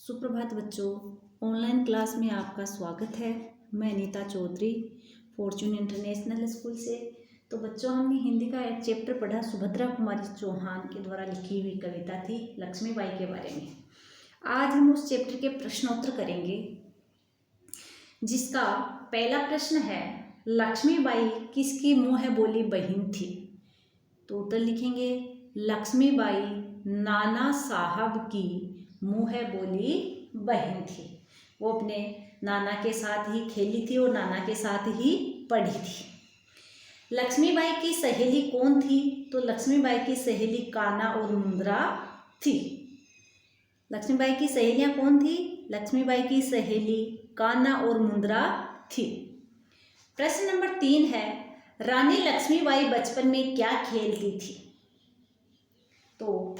सुप्रभात बच्चों, online class में आपका स्वागत है। मैं Neeta Chaudhary, Fortune International School से। तो बच्चों, हमने हिंदी का एक चैप्टर पढ़ा, सुभद्रा कुमारी चौहान के द्वारा लिखी हुई कविता थी लक्ष्मीबाई के बारे में। आज हम उस चैप्टर के प्रश्नोत्तर करेंगे, जिसका पहला प्रश्न है, लक्ष्मीबाई किसकी मुँह बोली बहन थी? तो उत्तर लिखेंगे, लक्ष्मीबाई नाना साहब की मुँह बोली बहन थी। वो अपने नाना के साथ ही खेली थी और नाना के साथ ही पढ़ी थी। लक्ष्मीबाई की सहेली कौन थी? तो लक्ष्मीबाई की सहेली कान्हा और मुंद्रा थी। लक्ष्मीबाई की सहेलियां कौन थी? लक्ष्मीबाई की सहेली कान्हा और मुंद्रा थी। प्रश्न नंबर 3 है, रानी लक्ष्मीबाई बचपन में क्या खेलती थी? तो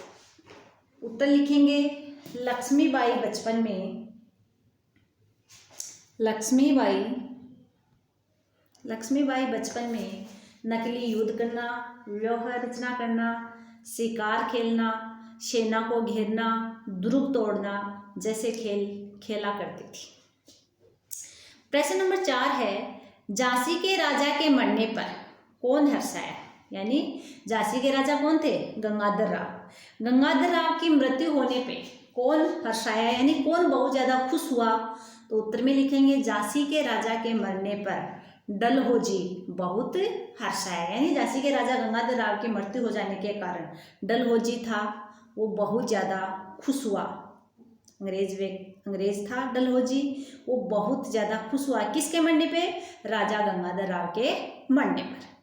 उत्तर लिखेंगे, लक्ष्मीबाई बचपन में नकली युद्ध करना, व्यूह रचना करना, शिकार खेलना, सेना को घेरना, दुर्ग तोड़ना जैसे खेल खेला करती थी। प्रश्न नंबर 4 है, झांसी के राजा के मरने पर कौन हर्षाया? यानी झांसी के राजा कौन थे? गंगाधर राव। गंगाधर राव की मृत्यु होने पे कौन हर्षाया, यानी कौन बहुत ज़्यादा खुश हुआ? तो उत्तर में लिखेंगे, झांसी के राजा के मरने पर डलहौजी बहुत हर्षाया। यानी झांसी के राजा गंगाधर राव की मृत्यु हो जाने के कारण डलहौजी था, वो बहुत ज़्यादा खुश हुआ। अंग्रेज था डलहौजी, वो बहुत ज़्यादा खुश हुआ। किसके मरने पे? राजा गंगाधर राव के मरने पर।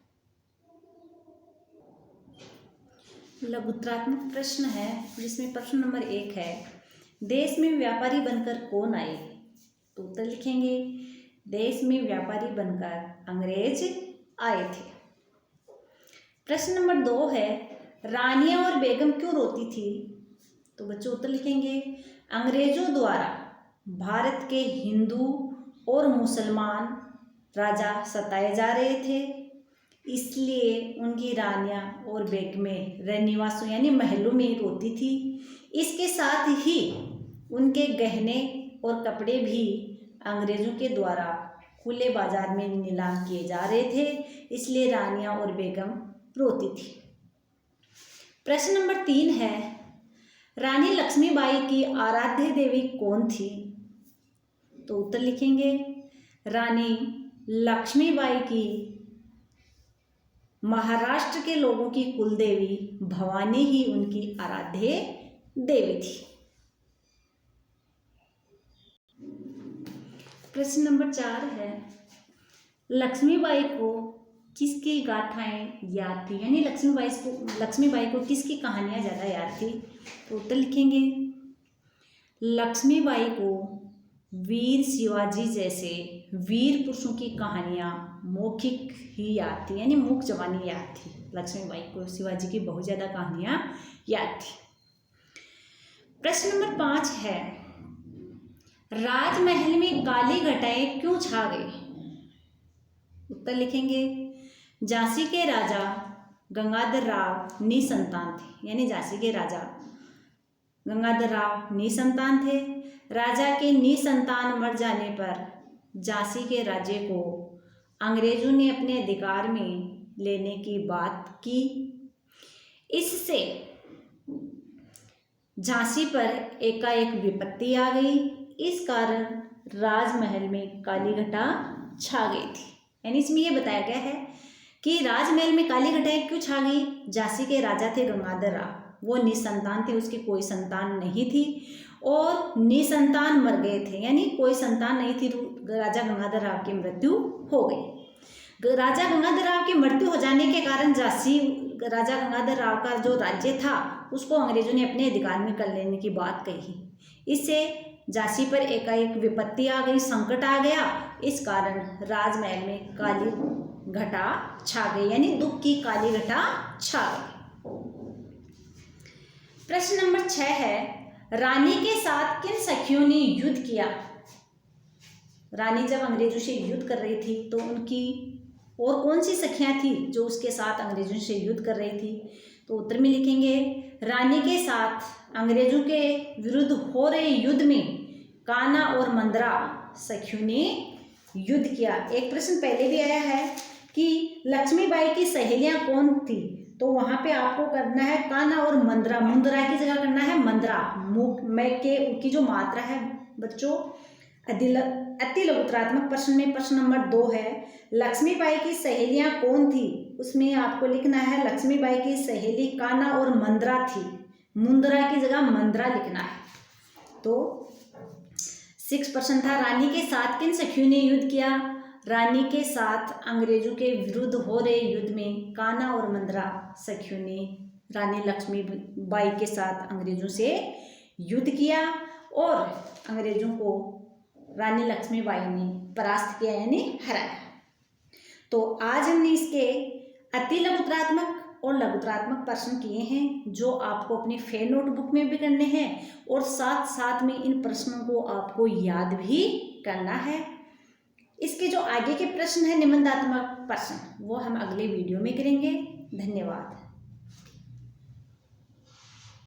लघुत्तरात्मक प्रश्न है, जिसमें प्रश्न नंबर 1 है, देश में व्यापारी बनकर कौन आए? तो उत्तर लिखेंगे, देश में व्यापारी बनकर अंग्रेज आए थे। प्रश्न नंबर 2 है, रानियां और बेगम क्यों रोती थी? तो बच्चों उत्तर लिखेंगे, अंग्रेजों द्वारा भारत के हिंदू और मुसलमान राजा सताए जा रहे थे, इसलिए उनकी रानियां और बेगमें रनिवासों यानी महलों में ही रोती थी। इसके साथ ही उनके गहने और कपड़े भी अंग्रेजों के द्वारा खुले बाजार में नीलाम किए जा रहे थे, इसलिए रानियां और बेगम रोती थी। प्रश्न नंबर 3 है, रानी लक्ष्मीबाई की आराध्य देवी कौन थी? तो उत्तर लिखेंगे, रानी लक्ष्मीबाई की महाराष्ट्र के लोगों की कुलदेवी भवानी ही उनकी आराध्य देवी थी। प्रश्न नंबर 4 है, लक्ष्मीबाई को किसकी गाथाएं याद थी? यानी लक्ष्मीबाई को किसकी कहानियां ज़्यादा याद थी? तो उत्तर लिखेंगे, लक्ष्मीबाई को वीर शिवाजी जैसे वीर पुरुषों की कहानियाँ मौखिक ही याद थी, यानी मुख जबानी याद थी। लक्ष्मीबाई को शिवाजी की बहुत ज़्यादा कहानियाँ याद थी। प्रश्न नंबर 5 है, राजमहल में काली घटाएं क्यों छा गई? उत्तर लिखेंगे, झांसी के राजा गंगाधर राव निसंतान थे, यानी झांसी के राजा गंगाधर राव निसंतान थे। राजा के निसंतान मर जाने पर झांसी के राज्य को अंग्रेजों ने अपने अधिकार में लेने की बात की। इससे झांसी पर एकाएक विपत्ति आ गई। इस कारण राजमहल में काली घटा छा गई थी। यानी इसमें यह बताया गया है कि राजमहल में काली घटाएं क्यों छा गई? झांसी के राजा थे गंगाधर राव, वो निसंतान थे, उसकी कोई संतान नहीं थी और निसंतान मर गए थे, यानी कोई संतान नहीं थी। राजा गंगाधर राव की मृत्यु हो गई। राजा गंगाधर राव की मृत्यु हो जाने के कारण झांसी राजा गंगाधर राव का जो राज्य था उसको अंग्रेजों ने अपने अधिकार में कर लेने की बात कही। इससे झांसी पर एकाएक विपत्ति आ गई, संकट आ गया। इस कारण राजमहल में काली घटा छा गई, यानी दुख की काली घटा छा गई। प्रश्न नंबर 6 है, रानी के साथ किन सखियों ने युद्ध किया? रानी जब अंग्रेजों से युद्ध कर रही थी तो उनकी और कौन सी सखियां थी जो उसके साथ अंग्रेजों से युद्ध कर रही थी? तो उत्तर में लिखेंगे, रानी के साथ अंग्रेजों के विरुद्ध हो रहे युद्ध में कान्हा और मंद्रा सखियों ने युद्ध किया। एक प्रश्न पहले भी आया है कि लक्ष्मीबाई की सहेलियां कौन थी, तो वहां पे आपको करना है कान्हा और मंद्रा, मुंद्रा की जगह करना है मंद्रा। मैं के की जो मात्रा है बच्चों अति लघुत्तरात्मक प्रश्न में प्रश्न नंबर 2 है, लक्ष्मीबाई की सहेलियां कौन थी, उसमें आपको लिखना है लक्ष्मीबाई की सहेली कान्हा और मंद्रा थी, मुंद्रा की जगह मंद्रा लिखना है। तो 6 प्रश्न था, रानी के साथ किन सखियों ने युद्ध किया, रानी के साथ अंग्रेजों के विरुद्ध हो रहे युद्ध में कान्हा और मंद्रा सखियों ने रानी लक्ष्मीबाई के साथ अंग्रेजों से युद्ध किया और अंग्रेजों को रानी लक्ष्मीबाई ने परास्त किया यानी हराया। तो आज हमने इसके अति लघुत्तरात्मक और लघुत्तरात्मक प्रश्न किए हैं जो आपको अपनी फेयर नोटबुक में भी करने हैं और साथ साथ में इन प्रश्नों को आपको याद भी करना है। इसके जो आगे के प्रश्न हैं निबंधात्मक प्रश्न वो हम अगले वीडियो में करेंगे। धन्यवाद।